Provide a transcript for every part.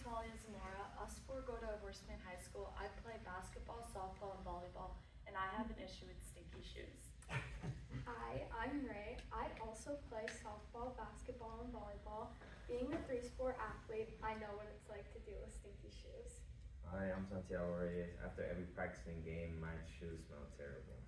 Natalia Zamora. Us four go to Horseman High School. I play basketball, softball, and volleyball, and I have an issue with stinky shoes. Hi, I'm Ray. I also play softball, basketball, and volleyball. Being a three-sport athlete, I know what it's like to deal with stinky shoes. Hi, I'm Santiago Reyes. After every practicing game, my shoes smell terrible.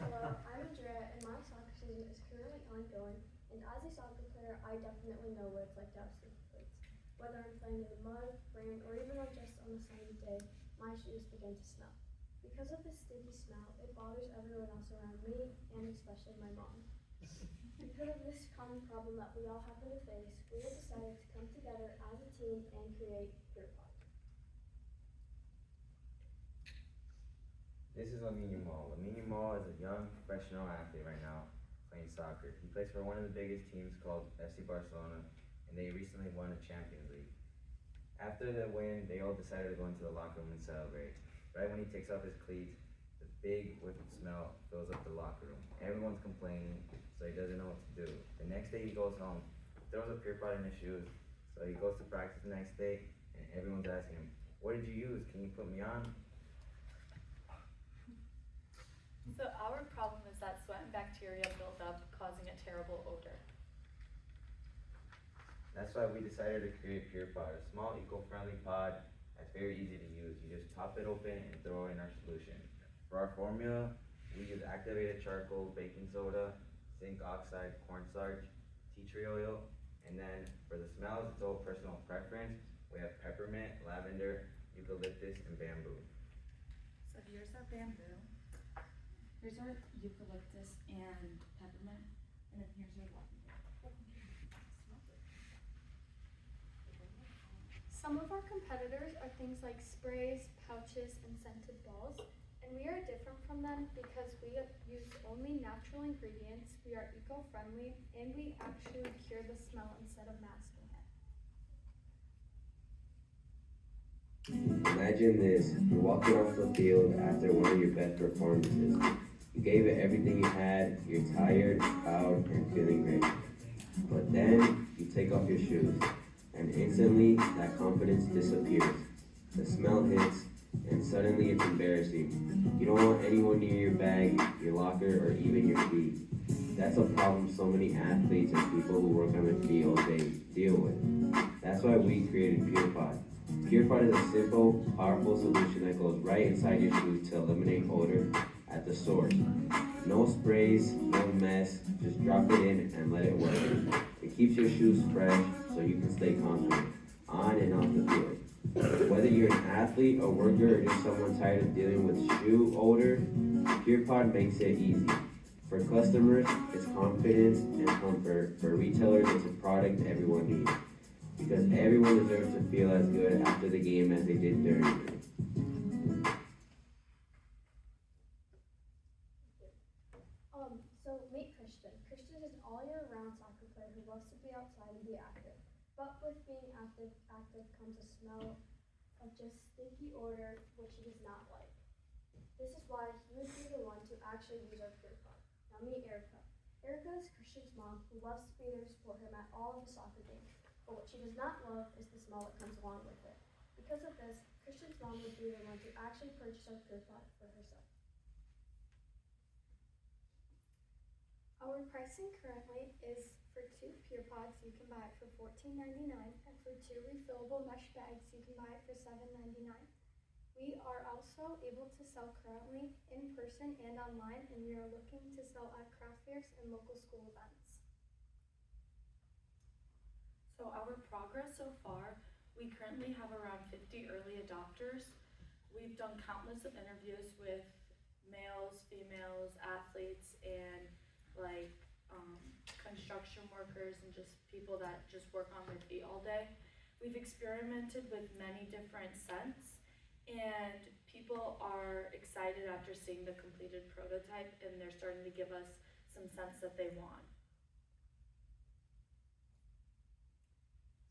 Hello, I'm Andrea, and my soccer season is currently ongoing. And as a soccer player, I definitely know what it's like to have stinky cleats. Whether I'm playing in the mud, rain, or even just on a sunny day, my shoes begin to smell. Because of this stinky smell, it bothers everyone else around me, and especially my mom. Because of this common problem that we all happen to face, we have decided to come together as a team and create PurePod. This is Lamine Yamal. Lamine Yamal is a young professional athlete right now playing soccer. He plays for one of the biggest teams called FC Barcelona, and they recently won a Champions League. After the win, they all decided to go into the locker room and celebrate. Right when he takes off his cleats, the big whiff of smell fills up the locker room. Everyone's complaining, so he doesn't know what to do. The next day he goes home, throws a PurePod in his shoes, so he goes to practice the next day, and everyone's asking him, "What did you use? Can you put me on?" So our problem is that sweat and bacteria build up, causing a terrible odor. That's why we decided to create PurePod, a small eco-friendly pod that's very easy to use. You just pop it open and throw in our solution. For our formula, we use activated charcoal, baking soda, zinc oxide, cornstarch, tea tree oil, and then for the smells, it's all personal preference. We have peppermint, lavender, eucalyptus, and bamboo. So here's our bamboo, here's our eucalyptus and peppermint, and then here's our lavender. Some of our competitors are things like sprays, pouches, and scented balls, and we are different from them because we use only natural ingredients, we are eco-friendly, and we actually cure the smell instead of masking it. Imagine this, you're walking off the field after one of your best performances. You gave it everything you had, you're tired, proud, and feeling great. But then, you take off your shoes, and instantly, that confidence disappears. The smell hits, and suddenly it's embarrassing. You don't want anyone near your bag, your locker, or even your feet. That's a problem so many athletes and people who work on the field they deal with. That's why we created PurePod. PurePod is a simple, powerful solution that goes right inside your shoes to eliminate odor at the source. No sprays, no mess, just drop it in and let it work. It keeps your shoes fresh so you can stay confident on and off the field. Whether you're an athlete, a worker, or just someone tired of dealing with shoe odor, PurePod makes it easy. For customers, it's confidence and comfort. For retailers, it's a product everyone needs. Because everyone deserves to feel as good after the game as they did during it. So meet Christian. Christian is an all-year-round soccer player who loves to be outside and be active. But with being active comes a smell of just stinky odor, which he does not like. This is why he would be the one to actually use our PurePod. Now meet Erica. Erica is Christian's mom who loves to be there to support him at all of the soccer games. But what she does not love is the smell that comes along with it. Because of this, Christian's mom would be the one to actually purchase our PurePod for herself. Our pricing currently is for 2 PurePods, you can buy it for $14.99, and for 2 refillable mesh bags, you can buy it for $7.99. We are also able to sell currently in person and online, and we are looking to sell at craft fairs and local school events. So our progress so far, we currently have around 50 early adopters. We've done countless of interviews with males, females, athletes, and construction workers and just people that just work on their feet all day. We've experimented with many different scents, and people are excited after seeing the completed prototype, and they're starting to give us some scents that they want.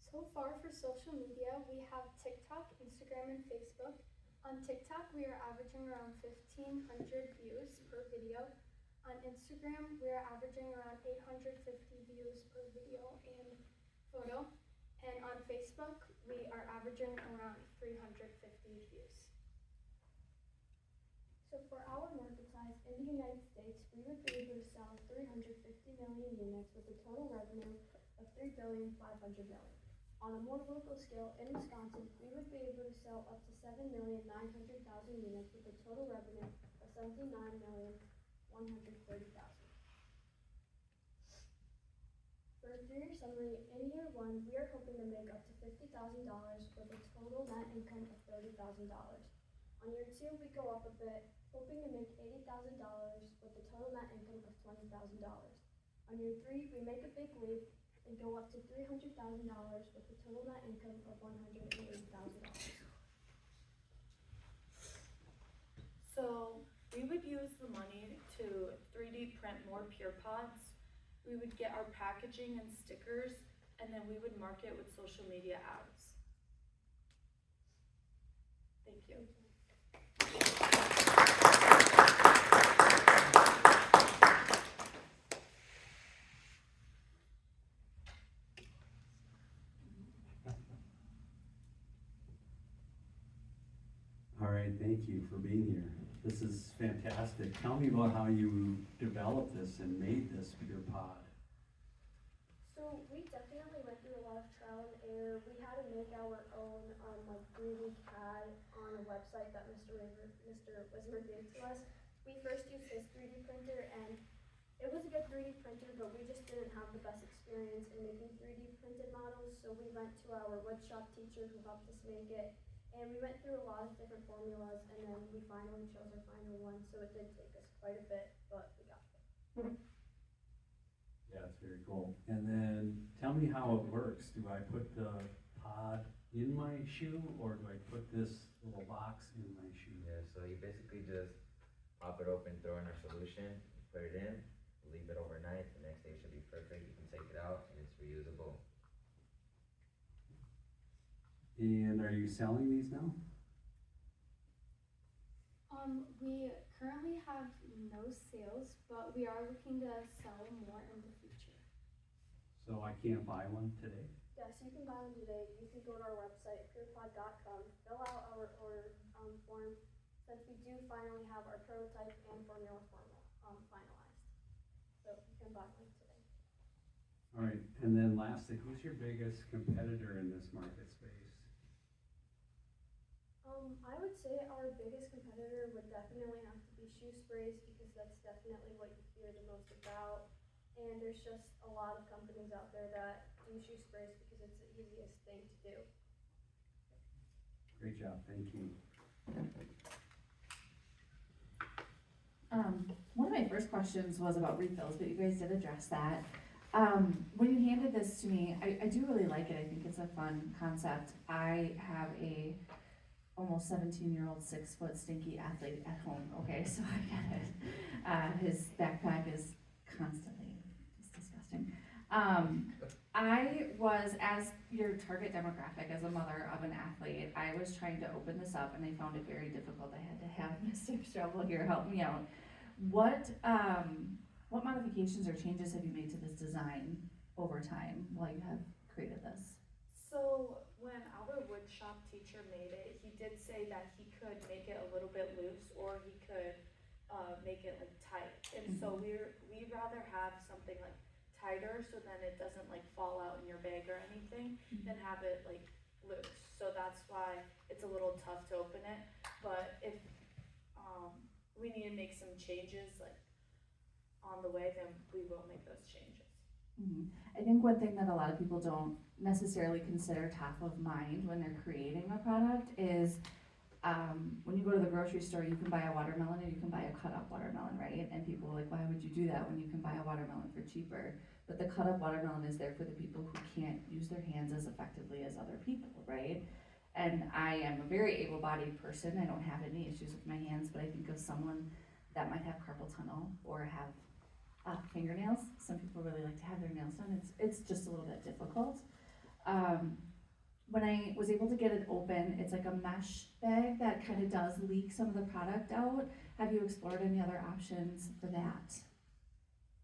So far for social media, we have TikTok, Instagram, and Facebook. On TikTok, we are averaging around 1,500 views per video. On Instagram, we are averaging around 850 views per video and photo. And on Facebook, we are averaging around 350 views. So for our market size in the United States, we would be able to sell 350 million units with a total revenue of $3,500,000,000. On a more local scale, in Wisconsin, we would be able to sell up to 7,900,000 units with a total revenue of $79,130,000. For a 3-year summary, in year 1, we are hoping to make up to $50,000 with a total net income of $30,000. On year 2, we go up a bit, hoping to make $80,000 with a total net income of $20,000. On year 3, we make a big leap and go up to $300,000 with a total net income of $180,000. So we would use the money to 3D print more pure pods. We would get our packaging and stickers, and then we would market with social media ads. Thank you. All right, thank you for being here. This is fantastic. Tell me about how you developed this and made this pure pod. So we definitely went through a lot of trial and error. We had to make our own like 3D CAD on a website that Mr. Wismer gave to us. We first used his 3D printer, and it was a good 3D printer, but we just didn't have the best experience in making 3D printed models. So we went to our woodshop teacher who helped us make it, and we went through a lot of different formulas, and then we finally chose our final one. So it did take us quite a bit, but we got it. Yeah, it's very cool. And then tell me how it works. Do I put the pod in my shoe, or do I put this little box in my shoe? Yeah, so you basically just pop it open, throw in our solution, put it in, leave it overnight. The next day it should be perfect. You can take it out and it's reusable. And are you selling these now? We currently have no sales, but we are looking to sell more in the future. So I can't buy one today? Yes, you can buy them today. You can go to our website, purepod.com, fill out our order form, since we do finally have our prototype and formula finalized. So you can buy one today. All right, and then lastly, who's your biggest competitor in this market space? I would say our biggest competitor would definitely have to be shoe sprays, because that's definitely what you hear the most about. And there's just a lot of companies out there that do shoe sprays because it's the easiest thing to do. Great job, thank you. One of my first questions was about refills, but you guys did address that. When you handed this to me, I do really like it. I think it's a fun concept. I have a almost 17-year-old 6-foot stinky athlete at home, okay, so I get it. His backpack is constantly just disgusting. I was, as your target demographic, as a mother of an athlete, I was trying to open this up and I found it very difficult. I had to have Mr. Strobel here help me out. What modifications or changes have you made to this design over time while you have created this? So when our woodshop teacher made it, he did say that he could make it a little bit loose, or he could make it like tight. And so we'd rather have something like tighter, so then it doesn't like fall out in your bag or anything, than have it like loose. So that's why it's a little tough to open it. But if we need to make some changes like on the way, then we will make those changes. I think one thing that a lot of people don't necessarily consider top of mind when they're creating a product is when you go to the grocery store, you can buy a watermelon or you can buy a cut up watermelon, right? And people are like, why would you do that when you can buy a watermelon for cheaper? But the cut up watermelon is there for the people who can't use their hands as effectively as other people, right? And I am a very able-bodied person. I don't have any issues with my hands, but I think of someone that might have carpal tunnel or have fingernails. Some people really like to have their nails done. It's just a little bit difficult. When I was able to get it open, it's like a mesh bag that kind of does leak some of the product out. Have you explored any other options for that?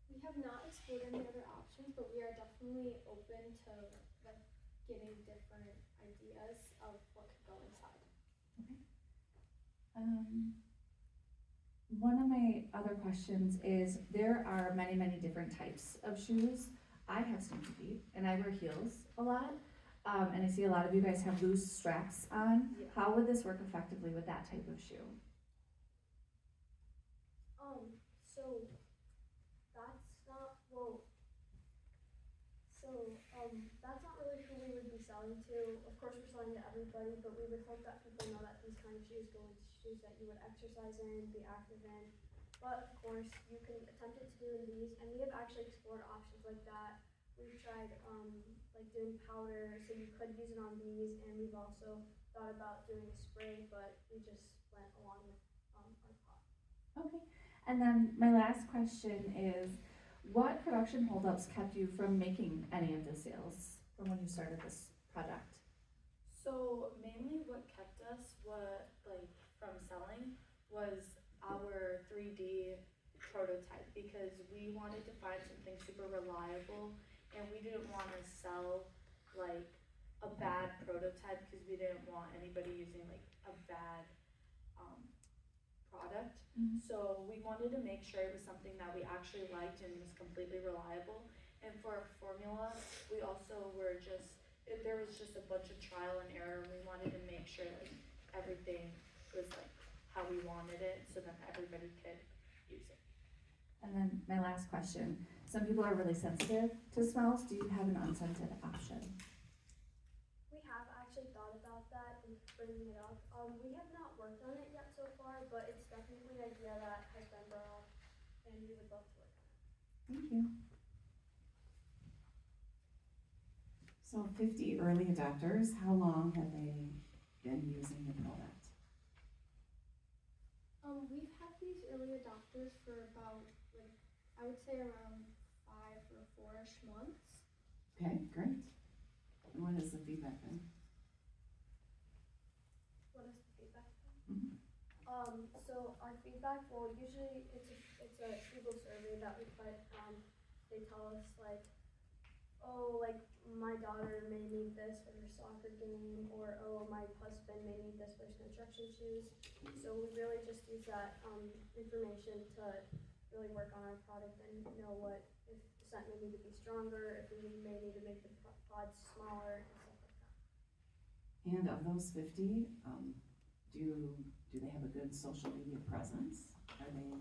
We have not explored any other options, but we are definitely open to like getting different ideas One of my other questions is, there are many, many different types of shoes. I have stinky feet and I wear heels a lot. And I see a lot of you guys have loose straps on. Yeah. How would this work effectively with that type of shoe? So that's not, well, that's not really who we would be selling to. Of course, we're selling to everybody, but we would hope that people know that these kind of shoes go into shoes that you would exercise in, be active in. But of course, you can attempt it to do in these, and we have actually explored options like that. We've tried like doing powder, so you could use it on these, and we've also thought about doing a spray, but we just went along with our pot. Okay. And then my last question is, what production holdups kept you from making any of the sales from when you started this project? So mainly what kept us from selling was our 3D prototype, because we wanted to find something super reliable, and we didn't want to sell like a bad prototype, because we didn't want anybody using like a bad product. Mhm. So we wanted to make sure it was something that we actually liked and was completely reliable. And for our formula, we also there was just a bunch of trial and error, and we wanted to make sure like everything was like how we wanted it, so that everybody could use it. And then my last question, some people are really sensitive to smells. Do you have an unscented option? We have actually thought about that and bringing it up. We have not worked on it yet so far, but it's definitely an idea that has been brought up, and we would love to work on it. Thank you. So 50 early adopters, how long have they been using the product? We've had these early adopters for about, like, I would say around 5 or 4-ish months. Okay, great. And what has the feedback been? What is the feedback? Mhm. So our feedback, well, usually it's a Google survey that we put. They tell us like, oh, like my daughter may need this for her soccer game, or oh, my husband may need this for his construction shoes. So we really just use that information to really work on our product and know what, if the scent may need to be stronger, if we may need to make the pods smaller, and stuff like that. And of those 50, do they have a good social media presence? Are they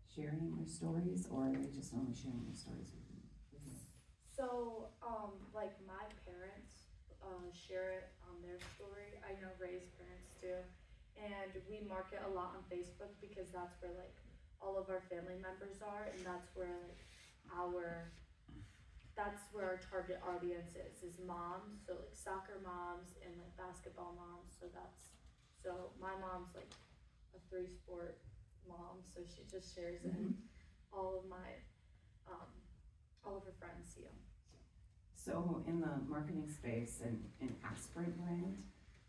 sharing their stories, or are they just only sharing their stories with you? So, like my parents share it on their story. I know Ray's parents do. And we market a lot on Facebook, because that's where like all of our family members are, and that's where like our target audience is moms, so like soccer moms and like basketball moms. So my mom's like a 3-sport mom, so she just shares it. And all of her friends see them. So in the marketing space, an aspirin brand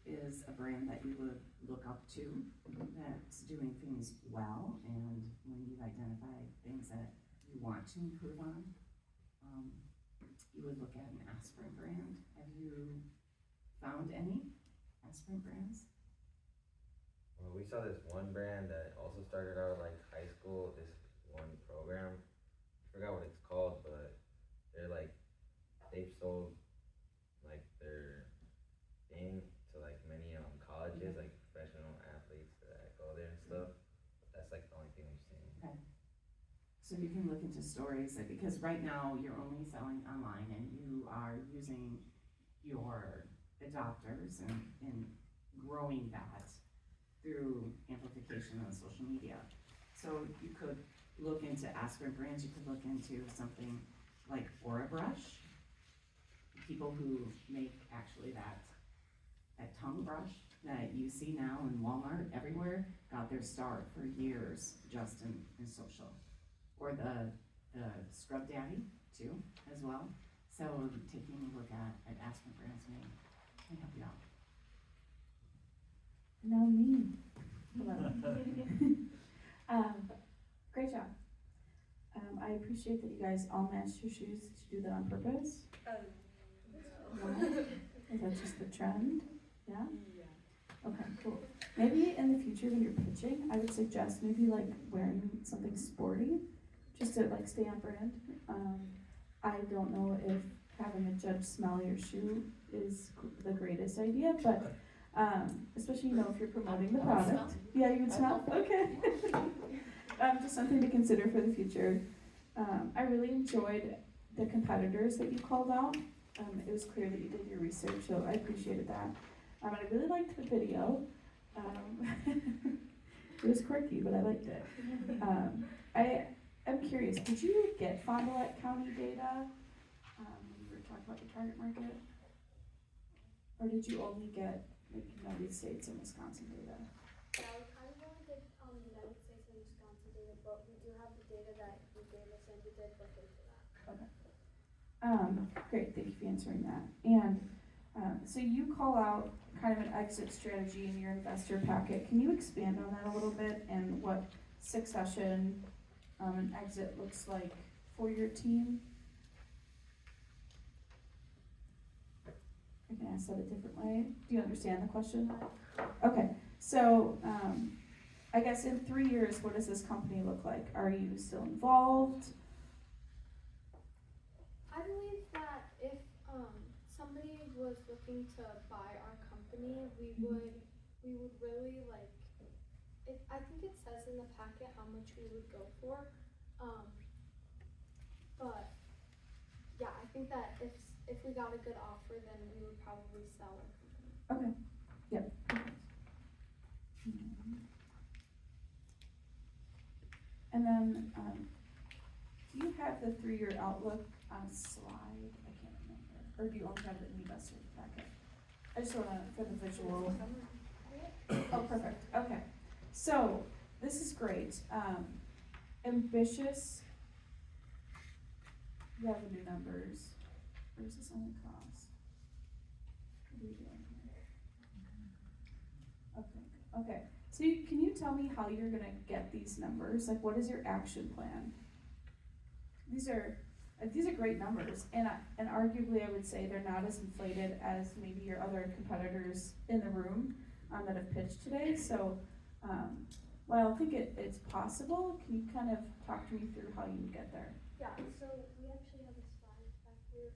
is a brand that you would look up to, that's doing things well, and when you've identified things that you want to improve on, you would look at an aspirin brand. Have you found any aspirin brands? Well, we saw this one brand that also started out like high school, this one program. I forgot what it's called, but they've sold like their thing to like many colleges, like professional athletes that go there and stuff. That's like the only thing we've seen. Okay. So you can look into stories, because right now you're only selling online, and you are using your adopters and growing that through amplification on social media. So you could look into aspirin brands. You could look into something like Aura Brush. People who make actually that tongue brush that you see now in Walmart everywhere got their start for years just in social. Or the Scrub Daddy too, as well. So taking a look at aspirin brands may help you out. No, me. Hello. Great job. I appreciate that you guys all matched your shoes. Did you do that on purpose? Why? Is that just the trend? Yeah? Yeah. Okay, cool. maybe in the future when you're pitching, I would suggest maybe like wearing something sporty, just to like stay on brand. I don't know if having a judge smell your shoe is the greatest idea, but especially, you know, if you're promoting the product. Yeah, you would smell? Okay. Just something to consider for the future. I really enjoyed the competitors that you called out. It was clear that you did your research, so I appreciated that. And I really liked the video. It was quirky, but I liked it. I'm curious, did you get Fond du Lac County data when you were talking about your target market? Or did you only get like United States and Wisconsin data? Yeah, we kind of only did United States and Wisconsin data, but we do have the data that you gave us and we did look into that. Great, thank you for answering that. And so you call out kind of an exit strategy in your investor packet. Can you expand on that a little bit and what succession and exit looks like for your team? I can ask that a different way. Do you understand the question? Okay, so I guess in 3 years, what does this company look like? Are you still involved? I believe that if somebody was looking to buy our company, we would really like. I think it says in the packet how much we would go for, but yeah, I think that if we got a good offer, then we would probably sell our company. Okay. Yep. And then, do you have the 3-year outlook on a slide? I can't remember. Or do you only have it in the investor packet? I just wanna, for the visual. Oh, perfect. Okay. So, this is great. Ambitious revenue numbers versus only cost. What are we doing here? Okay. So can you tell me how you're gonna get these numbers? Like, what is your action plan? These are great numbers, and arguably I would say they're not as inflated as maybe your other competitors in the room that have pitched today. So, while I think it's possible, can you kind of talk to me through how you get there? Yeah, so we actually have a slide back here.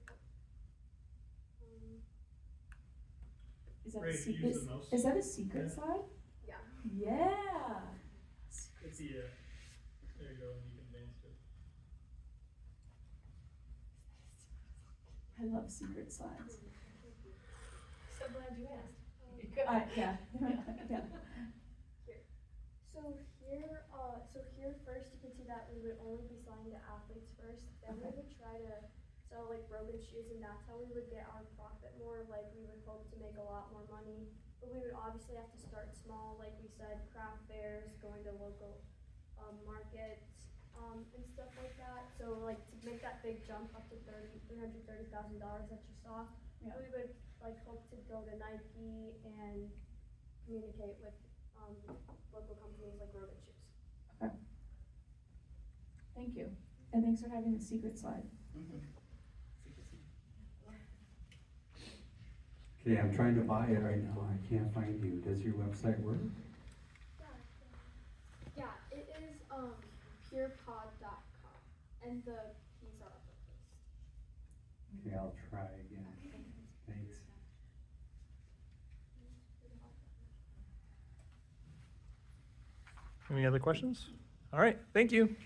Is that Ray, a if you secret? use the mouse. Is that a secret Yeah. slide? Yeah. Yeah. It's the, there you go, and you can advance to it. I love secret slides. So glad you asked. Yeah. Yeah. So here first you can see that we would only be selling to athletes first. Then we would try to sell like Rogan shoes, and that's how we would get our profit more. Like we would hope to make a lot more money, but we would obviously have to start small, like we said, craft fairs, going to local markets, and stuff like that. So like to make that big jump up to $330,000 that you saw, Yeah. we would like hope to go to Nike and communicate with local companies like Rogan shoes. Okay. Thank you. And thanks for having the secret slide. Okay, I'm trying to buy it right now, I can't find you, does your website work? Yeah, it is purepod.com, and the P's are uppercase. Okay, I'll try again, thanks. Any other questions? All right, thank you.